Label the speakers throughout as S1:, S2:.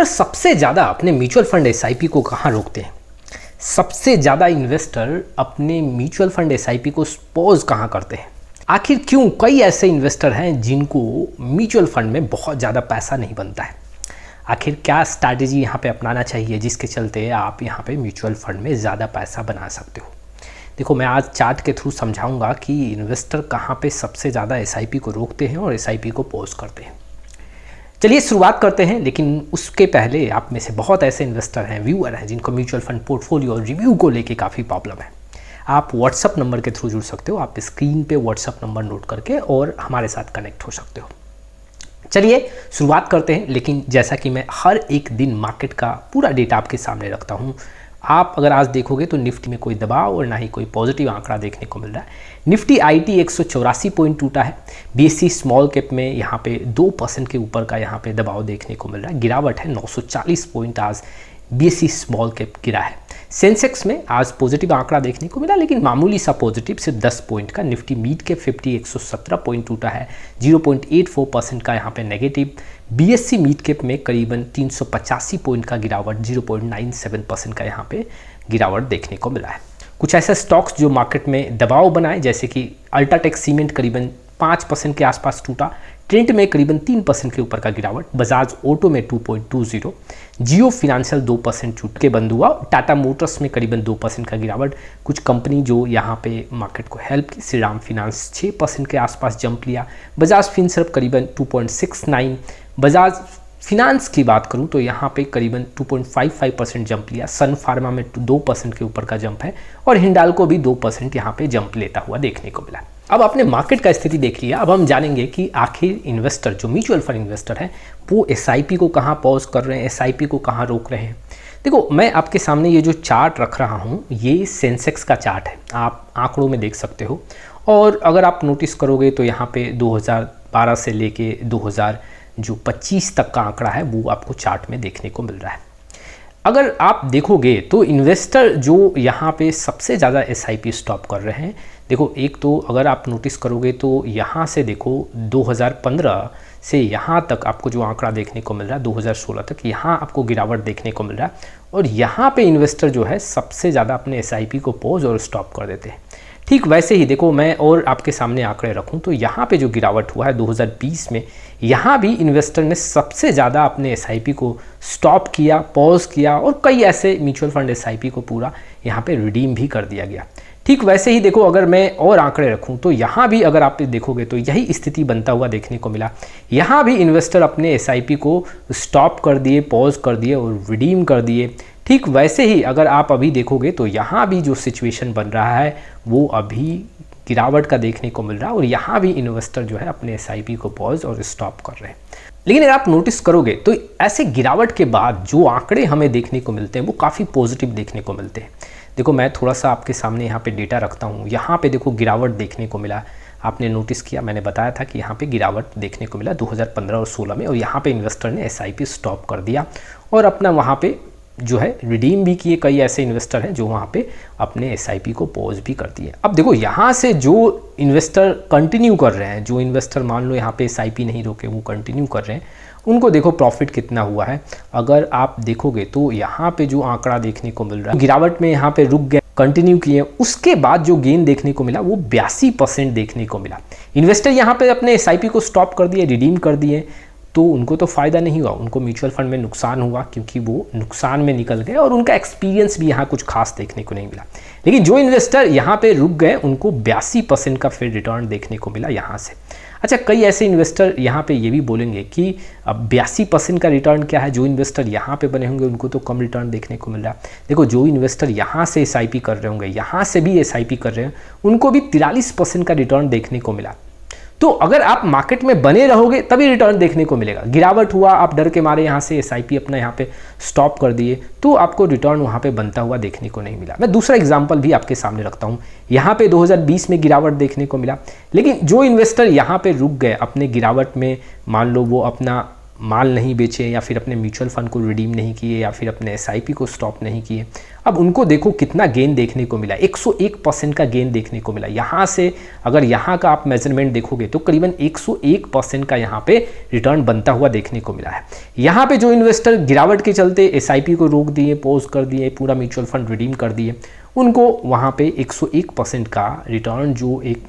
S1: Investor सबसे ज़्यादा अपने म्यूचुअल फंड एसआईपी को कहाँ रोकते हैं? सबसे ज़्यादा इन्वेस्टर अपने म्यूचुअल फंड एसआईपी को पॉज कहाँ करते हैं? आखिर क्यों कई ऐसे इन्वेस्टर हैं जिनको म्यूचुअल फंड में बहुत ज़्यादा पैसा नहीं बनता है? आखिर क्या स्ट्रैटेजी यहाँ पे अपनाना चाहिए जिसके चलते आप यहाँ पे म्यूचुअल फंड में ज़्यादा पैसा बना सकते हो? देखो, मैं आज चार्ट के थ्रू समझाऊंगा कि इन्वेस्टर कहाँ पे सबसे ज़्यादा एसआईपी को रोकते हैं और एसआईपी को पॉज करते हैं। चलिए शुरुआत करते हैं, लेकिन उसके पहले आप में से बहुत ऐसे इन्वेस्टर हैं, व्यूअर हैं, जिनको म्यूचुअल फंड पोर्टफोलियो और रिव्यू को लेके काफ़ी प्रॉब्लम है। आप व्हाट्सअप नंबर के थ्रू जुड़ सकते हो। आप स्क्रीन पे व्हाट्सअप नंबर नोट करके और हमारे साथ कनेक्ट हो सकते हो। चलिए शुरुआत करते हैं, लेकिन जैसा कि मैं हर एक दिन मार्केट का पूरा डेटा आपके सामने रखता हूँ, आप अगर आज देखोगे तो निफ्टी में कोई दबाव और ना ही कोई पॉजिटिव आंकड़ा देखने को मिल रहा है। निफ्टी आईटी 184 पॉइंट टूटा है। बीएससी स्मॉल कैप में यहाँ पे 2% के ऊपर का यहाँ पे दबाव देखने को मिल रहा है। गिरावट है, 940 पॉइंट आज बीएससी स्मॉल कैप गिरा है। सेंसेक्स में आज पॉजिटिव आंकड़ा देखने को मिला, लेकिन मामूली सा पॉजिटिव, सिर्फ 10 पॉइंट का। निफ्टी मिड कैप 50 117 पॉइंट टूटा है, 0.84% का यहाँ पे नेगेटिव। बीएससी मिड कैप में करीबन 385 पॉइंट का गिरावट, 0.97% का यहाँ पे गिरावट देखने को मिला है। कुछ ऐसे स्टॉक्स जो मार्केट में दबाव बनाए, जैसे कि अल्ट्राटेक सीमेंट करीबन 5% के आसपास टूटा, ट्रेंट में करीबन 3% के ऊपर का गिरावट, बजाज ऑटो में 2.20, जियो फिनेंशियल 2% छूट के बंद हुआ, टाटा मोटर्स में करीबन 2% का गिरावट। कुछ कंपनी जो यहाँ पे मार्केट को हेल्प की, श्रीराम फिनांस 6% के आसपास जंप लिया, बजाज फिनसर्व करीबन 2.69, बजाज फिनांस की बात करूं तो यहाँ पे करीबन 2.55% जंप लिया। सन फार्मा में 2% के ऊपर का जंप है और हिंडाल्को भी 2% यहाँ पे जंप लेता हुआ देखने को मिला। अब आपने मार्केट का स्थिति देख लिया, अब हम जानेंगे कि आखिर इन्वेस्टर जो म्यूचुअल फंड इन्वेस्टर है वो एसआईपी को कहाँ पॉज कर रहे हैं, एसआईपी को कहाँ रोक रहे हैं। देखो, मैं आपके सामने ये जो चार्ट रख रहा हूँ, ये सेंसेक्स का चार्ट है, आप आंकड़ों में देख सकते हो। और अगर आप नोटिस करोगे तो यहाँ पे 2012 से लेके 2025 तक का आंकड़ा है वो आपको चार्ट में देखने को मिल रहा है। अगर आप देखोगे तो इन्वेस्टर जो यहाँ पे सबसे ज़्यादा एसआईपी स्टॉप कर रहे हैं, देखो, एक तो अगर आप नोटिस करोगे तो यहाँ से देखो 2015 से यहाँ तक आपको जो आंकड़ा देखने को मिल रहा है, 2016 तक यहाँ आपको गिरावट देखने को मिल रहा है। और यहाँ पे इन्वेस्टर जो है सबसे ज़्यादा अपने एसआईपी को पॉज और स्टॉप कर देते हैं। ठीक वैसे ही देखो, मैं और आपके सामने आंकड़े रखूं तो यहाँ पे जो गिरावट हुआ है 2020 में, यहाँ भी इन्वेस्टर ने सबसे ज़्यादा अपने एसआईपी को स्टॉप किया, पॉज किया, और कई ऐसे म्यूचुअल फंड एसआईपी को पूरा यहाँ पे रिडीम भी कर दिया गया। ठीक वैसे ही देखो, अगर मैं और आंकड़े रखूं तो यहाँ भी अगर आप देखोगे तो यही स्थिति बनता हुआ देखने को मिला। यहाँ भी इन्वेस्टर अपने एसआईपी को स्टॉप कर दिए, पॉज कर दिए और रिडीम कर दिए। ठीक वैसे ही अगर आप अभी देखोगे तो यहाँ भी जो सिचुएशन बन रहा है वो अभी गिरावट का देखने को मिल रहा है, और यहाँ भी इन्वेस्टर जो है अपने एसआईपी को पॉज और स्टॉप कर रहे हैं। लेकिन अगर आप नोटिस करोगे तो ऐसे गिरावट के बाद जो आंकड़े हमें देखने को मिलते हैं वो काफ़ी पॉजिटिव देखने को मिलते हैं। देखो, मैं थोड़ा सा आपके सामने यहाँ पे डेटा रखता हूँ। यहाँ पे देखो गिरावट देखने को मिला, आपने नोटिस किया, मैंने बताया था कि यहाँ पे गिरावट देखने को मिला 2015 और 16 में, और यहाँ पे इन्वेस्टर ने एसआईपी स्टॉप कर दिया और अपना वहाँ पे जो है रिडीम भी किए। कई ऐसे इन्वेस्टर हैं जो वहाँ पे अपने एसआईपी को पॉज भी कर दिए। अब देखो, यहाँ से जो इन्वेस्टर कंटिन्यू कर रहे हैं, जो इन्वेस्टर मान लो यहाँ पे एसआईपी नहीं रोके, वो कंटिन्यू कर रहे हैं, उनको देखो प्रॉफिट कितना हुआ है। अगर आप देखोगे तो यहाँ पे जो आंकड़ा देखने को मिल रहा है, गिरावट में यहाँ पे रुक गए, कंटिन्यू किए, उसके बाद जो गेन देखने को मिला वो 82% देखने को मिला। इन्वेस्टर यहाँ पे अपने एसआईपी को स्टॉप कर दिए, रिडीम कर दिए, तो उनको तो फ़ायदा नहीं हुआ, उनको म्यूचुअल फंड में नुकसान हुआ, क्योंकि वो नुकसान में निकल गए और उनका एक्सपीरियंस भी यहाँ कुछ खास देखने को नहीं मिला। लेकिन जो इन्वेस्टर यहाँ पे रुक गए उनको 82% का फिर रिटर्न देखने को मिला यहाँ से। अच्छा, कई ऐसे इन्वेस्टर यहाँ पे ये भी बोलेंगे कि अब 82% का रिटर्न क्या है, जो इन्वेस्टर यहाँ पे बने होंगे उनको तो कम रिटर्न देखने को मिल रहा है। देखो, जो इन्वेस्टर यहाँ से एसआईपी कर रहे होंगे, यहाँ से भी एसआईपी कर रहे हैं, उनको भी 43% का रिटर्न देखने को मिला। तो अगर आप मार्केट में बने रहोगे तभी रिटर्न देखने को मिलेगा। गिरावट हुआ, आप डर के मारे यहाँ से एसआईपी अपना यहाँ पे स्टॉप कर दिए, तो आपको रिटर्न वहाँ पे बनता हुआ देखने को नहीं मिला। मैं दूसरा एग्जांपल भी आपके सामने रखता हूँ। यहाँ पे 2020 में गिरावट देखने को मिला, लेकिन जो इन्वेस्टर यहाँ पे रुक गए अपने गिरावट में, मान लो वो अपना माल नहीं बेचे या फिर अपने म्यूचुअल फंड को रिडीम नहीं किए या फिर अपने एसआईपी को स्टॉप नहीं किए, अब उनको देखो कितना गेन देखने को मिला, 101% का गेन देखने को मिला। यहाँ से अगर यहाँ का आप मेजरमेंट देखोगे तो करीबन 101% का यहाँ पे रिटर्न बनता हुआ देखने को मिला है। यहाँ पे जो इन्वेस्टर गिरावट के चलते एसआईपी को रोक दिए, पॉज कर दिए, पूरा म्यूचुअल फंड रिडीम कर दिए, उनको वहाँ पे 101% का रिटर्न जो एक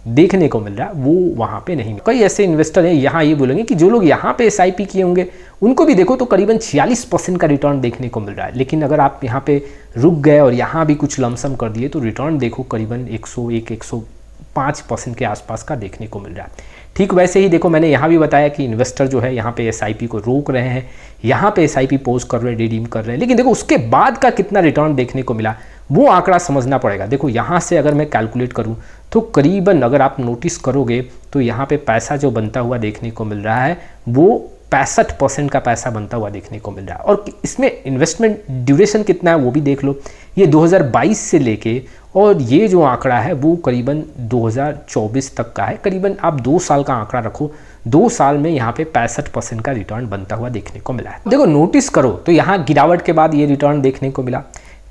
S1: देखने को मिल रहा है वो वहाँ पे नहीं। कई ऐसे इन्वेस्टर हैं यहाँ ये बोलेंगे कि जो लोग यहाँ पे एसआईपी किए होंगे उनको भी देखो तो करीबन 46% का रिटर्न देखने को मिल रहा है, लेकिन अगर आप यहाँ पे रुक गए और यहाँ भी कुछ लमसम कर दिए तो रिटर्न देखो करीबन 101-105% के आसपास का देखने को मिल रहा है। ठीक वैसे ही देखो मैंने यहाँ भी बताया कि इन्वेस्टर जो है यहाँ पे एसआईपी को रोक रहे हैं, यहाँ पे एसआईपी पोज कर रहे हैं, रिडीम कर रहे हैं, लेकिन देखो उसके बाद का कितना रिटर्न देखने को मिला वो आंकड़ा समझना पड़ेगा। देखो यहाँ से अगर मैं कैलकुलेट करूँ तो करीबन अगर आप नोटिस करोगे तो यहाँ पे पैसा जो बनता हुआ देखने को मिल रहा है वो 65% का पैसा बनता हुआ देखने को मिल रहा है। और इसमें इन्वेस्टमेंट ड्यूरेशन कितना है वो भी देख लो, ये 2022 से लेके और ये जो आंकड़ा है वो करीबन 2024 तक का है। करीबन आप 2 साल का आंकड़ा रखो, 2 साल में यहाँ पे 65% का रिटर्न बनता हुआ देखने को मिला है। देखो नोटिस करो तो यहाँ गिरावट के बाद ये रिटर्न देखने को मिला,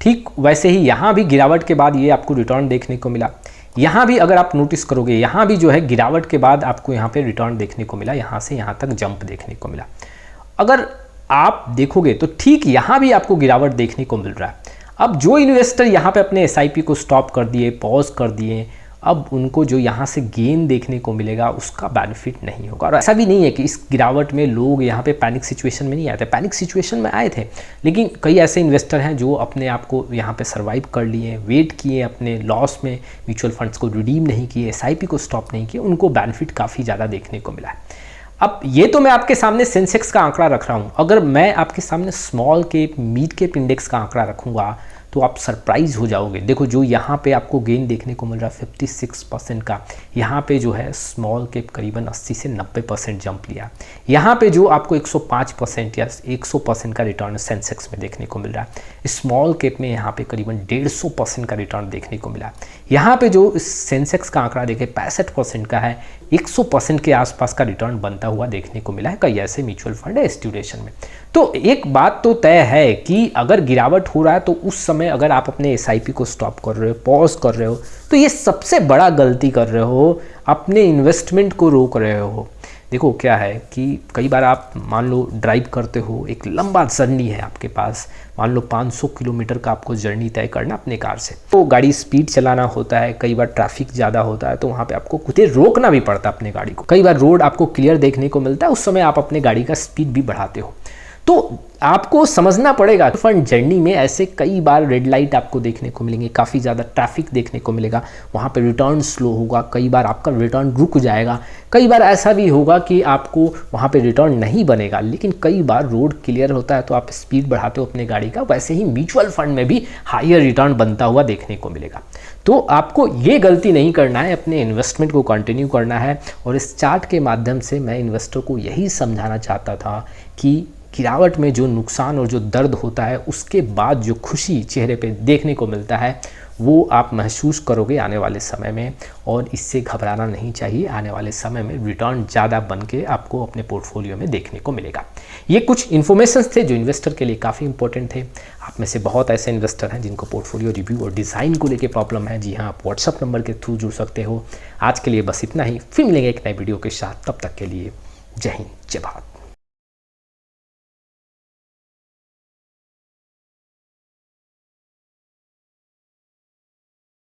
S1: ठीक वैसे ही यहाँ भी गिरावट के बाद ये आपको रिटर्न देखने को मिला। यहाँ भी अगर आप नोटिस करोगे यहाँ भी जो है गिरावट के बाद आपको यहाँ पे रिटर्न देखने को मिला, यहाँ से यहाँ तक जंप देखने को मिला। अगर आप देखोगे तो ठीक यहाँ भी आपको गिरावट देखने को मिल रहा है। अब जो इन्वेस्टर यहाँ पे अपने एसआईपी को स्टॉप कर दिए, पॉज कर दिए, अब उनको जो यहाँ से गेन देखने को मिलेगा उसका बेनिफिट नहीं होगा। और ऐसा भी नहीं है कि इस गिरावट में लोग यहाँ पे पैनिक सिचुएशन में नहीं आए थे, पैनिक सिचुएशन में आए थे, लेकिन कई ऐसे इन्वेस्टर हैं जो अपने आप को यहाँ पे सर्वाइव कर लिए, वेट किए, अपने लॉस में म्यूचुअल फंड्स को रिडीम नहीं किए, एसआईपी को स्टॉप नहीं किए, उनको बेनिफिट काफ़ी ज़्यादा देखने को मिला है। अब ये तो मैं आपके सामने सेंसेक्स का आंकड़ा रख रहा हूँ, अगर मैं आपके सामने small cap, mid cap index का आंकड़ा रखूँगा तो आप सरप्राइज हो जाओगे। देखो जो यहाँ पे आपको गेन देखने को मिल रहा है 56% का, यहाँ पे जो है स्मॉल कैप करीबन 80 से 90% जंप लिया। यहाँ पे जो आपको 105% या 100% का रिटर्न सेंसेक्स में देखने को मिल रहा है, स्मॉल कैप में यहाँ पे करीबन 150% का रिटर्न देखने को मिला। यहाँ पे जो सेंसेक्स का आंकड़ा देखे 65% का है, 100% के आसपास का रिटर्न बनता हुआ देखने को मिला है कई ऐसे म्यूचुअल फंड है इस ड्यूरेशन में। तो एक बात तो तय है कि अगर गिरावट हो रहा है तो उस समय अगर आप अपने एसआईपी को स्टॉप कर रहे हो, पॉज कर रहे हो, तो ये सबसे बड़ा गलती कर रहे हो, अपने इन्वेस्टमेंट को रोक रहे हो। देखो क्या है कि कई बार आप मान लो ड्राइव करते हो, एक लंबा जर्नी है आपके पास, मान लो 500 किलोमीटर का आपको जर्नी तय करना अपने कार से, तो गाड़ी स्पीड चलाना होता है, कई बार ट्रैफिक ज़्यादा होता है तो वहाँ पे आपको कुछ देर रोकना भी पड़ता है अपने गाड़ी को। कई बार रोड आपको क्लियर देखने को मिलता है, उस समय आप अपने गाड़ी का स्पीड भी बढ़ाते हो। तो आपको समझना पड़ेगा फंड जर्नी में ऐसे कई बार रेड लाइट आपको देखने को मिलेंगे, काफ़ी ज़्यादा ट्रैफिक देखने को मिलेगा, वहाँ पे रिटर्न स्लो होगा, कई बार आपका रिटर्न रुक जाएगा, कई बार ऐसा भी होगा कि आपको वहाँ पे रिटर्न नहीं बनेगा, लेकिन कई बार रोड क्लियर होता है तो आप स्पीड बढ़ाते हो अपने गाड़ी का। वैसे ही म्यूचुअल फंड में भी हायर रिटर्न बनता हुआ देखने को मिलेगा। तो आपको ये गलती नहीं करना है, अपने इन्वेस्टमेंट को कंटिन्यू करना है। और इस चार्ट के माध्यम से मैं इन्वेस्टर को यही समझाना चाहता था कि गिरावट में जो नुकसान और जो दर्द होता है उसके बाद जो खुशी चेहरे पे देखने को मिलता है वो आप महसूस करोगे आने वाले समय में, और इससे घबराना नहीं चाहिए। आने वाले समय में रिटर्न ज़्यादा बन के आपको अपने पोर्टफोलियो में देखने को मिलेगा। ये कुछ इन्फॉर्मेशंस थे जो इन्वेस्टर के लिए काफ़ी इंपॉर्टेंट थे। आप में से बहुत ऐसे इन्वेस्टर हैं जिनको पोर्टफोलियो रिव्यू और डिज़ाइन को लेकर प्रॉब्लम है। जी हाँ, आप व्हाट्सअप नंबर के थ्रू जुड़ सकते हो। आज के लिए बस इतना ही, फिर मिलेंगे एक नए वीडियो के साथ। तब तक के लिए जय हिंद, जय भारत।